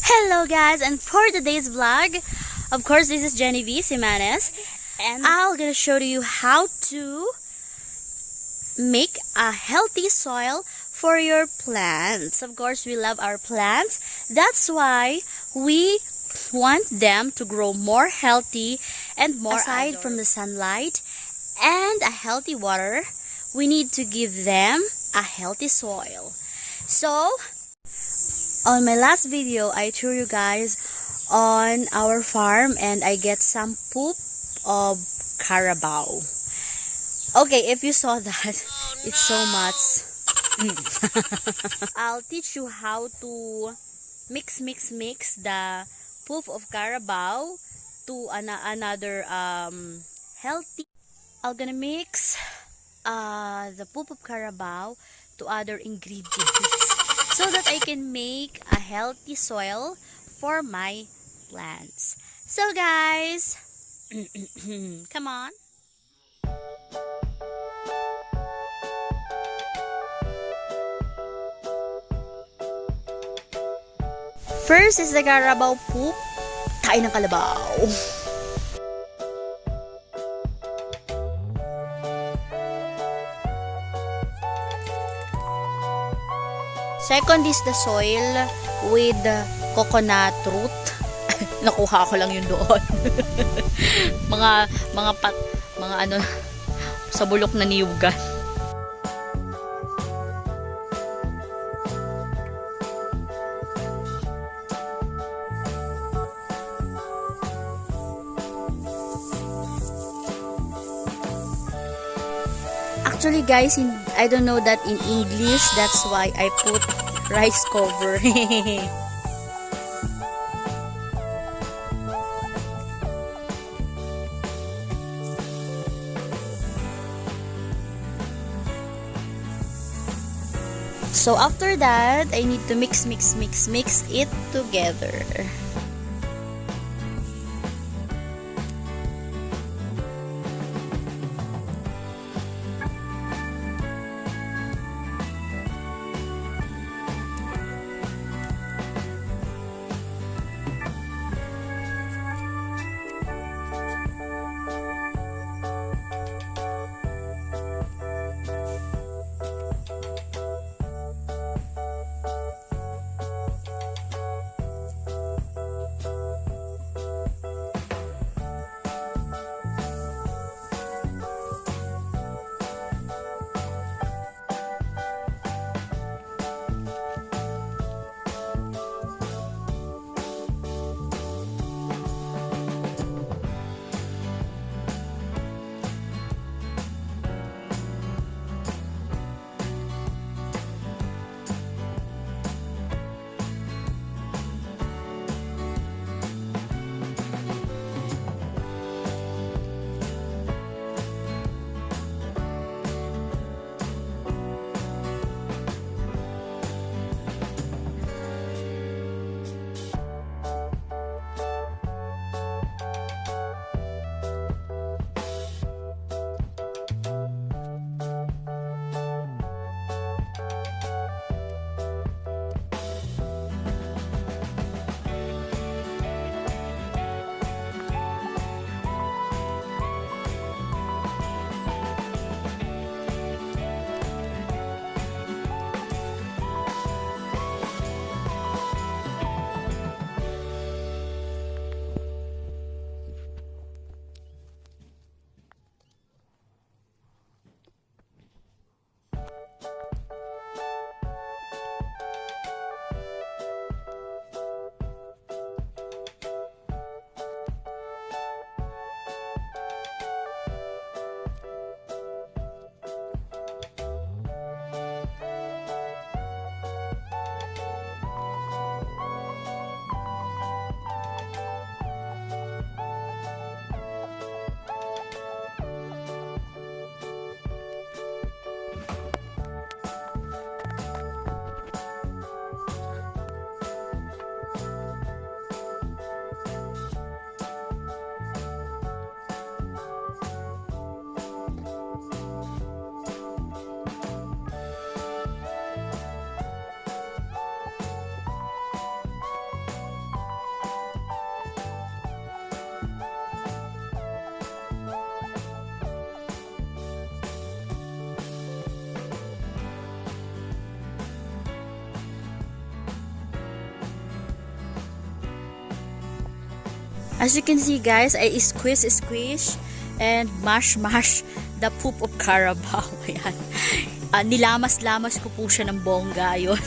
Hello guys, and for today's vlog, of course this is Genevieve Simanes, and I'm gonna show you how to make a healthy soil for your plants. Of course we love our plants, that's why we want them to grow more healthy and more aside from the sunlight and a healthy water. We need to give them a healthy soil. So on my last video, I showed you guys on our farm and I get some poop of carabao. Okay, if you saw that, it's so much. I'll teach you how to mix the poop of carabao to another healthy. I'm gonna mix the poop of carabao to other ingredients so that I can make a healthy soil for my plants. So guys, come on. First is the carabao poop. Tayo ng kalabaw. Second is the soil with coconut root. Nakuha ko lang yun doon. mga ano sa bulok na niyugan. Actually guys, I don't know that in English, that's why I put rice cover. So after that, I need to mix it together. As you can see guys, I squish and mash the poop of Carabao. Ayan. Nilamas-lamas ko po siya ng bongga yun.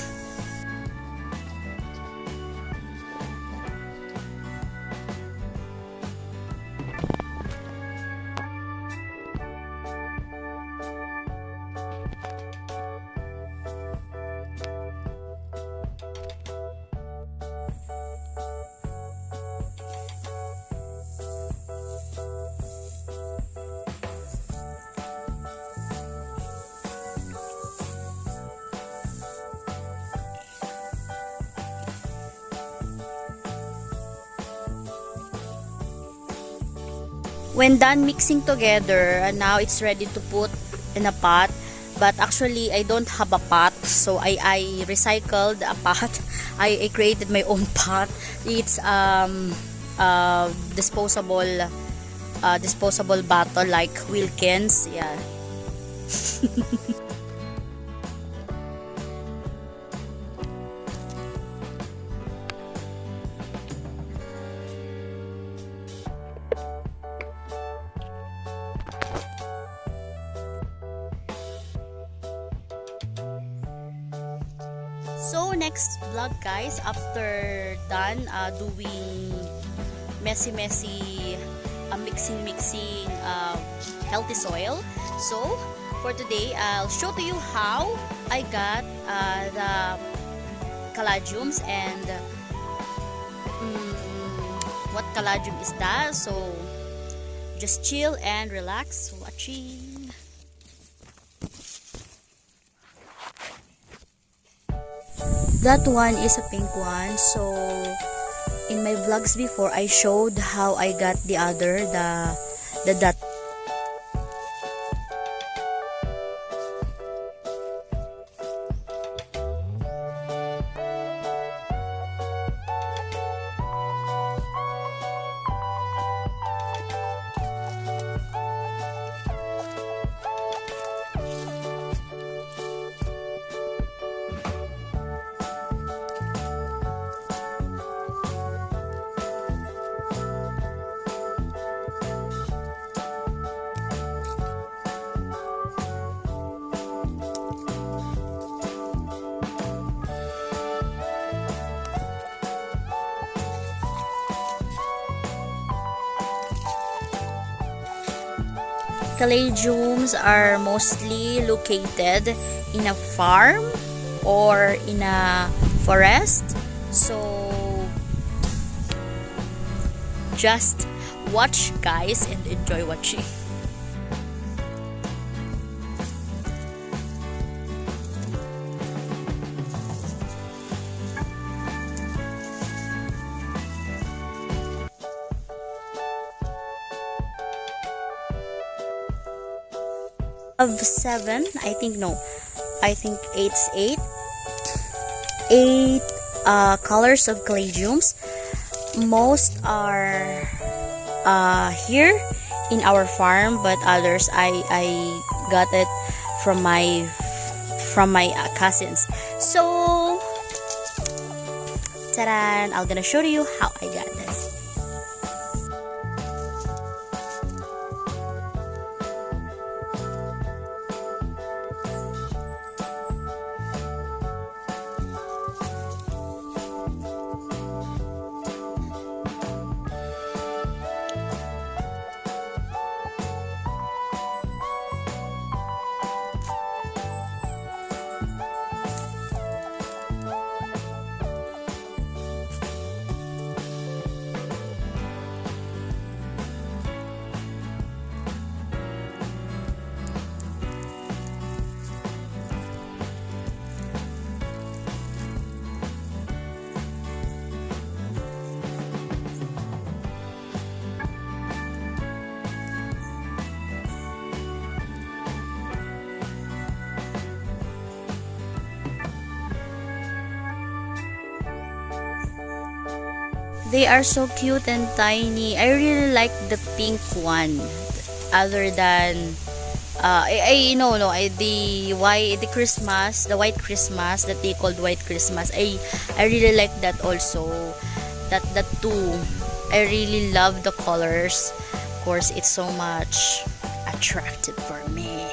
When done mixing together, now it's ready to put in a pot. But actually, I don't have a pot, so I recycled a pot. I created my own pot. It's disposable bottle like Wilkins. Yeah. So next vlog guys, after done doing messy mixing healthy soil, so for today I'll show to you how I got the caladiums and what caladium is that. So just chill and relax watching. That one is a pink one. So in my vlogs before, I showed how I got the other, the dot. Caladiums are mostly located in a farm or in a forest. So just watch guys and enjoy watching. Of 7, I think it's 8 colors of caladiums. Most are here in our farm, but others I got it from my cousins. So ta-da! I'm gonna show you how I got this. They are so cute and tiny. I really like the pink one. Other than the Christmas, the white Christmas that they called white Christmas. I really like that also. That too. I really love the colors. Of course, it's so much attractive for me.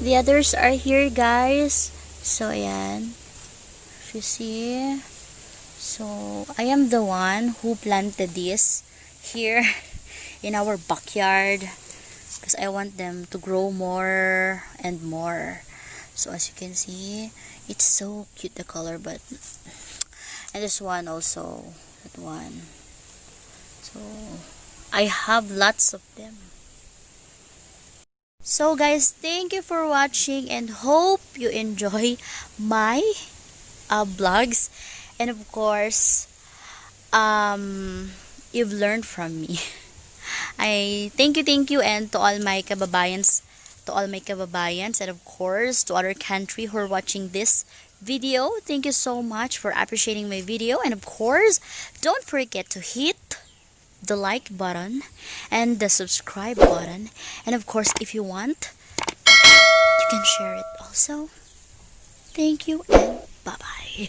The others are here, guys. So, ayan. If you see. So, I am the one who planted this here in our backyard. Because I want them to grow more and more. So, as you can see, it's so cute, the color. But, and this one also. That one. So, I have lots of them. So guys, thank you for watching and hope you enjoy my vlogs, and of course you've learned from me. I thank you, and to all my kababayans, and of course to other country who are watching this video, thank you so much for appreciating my video, and of course don't forget to hit the like button and the subscribe button, and of course if you want you can share it also. Thank you and bye bye.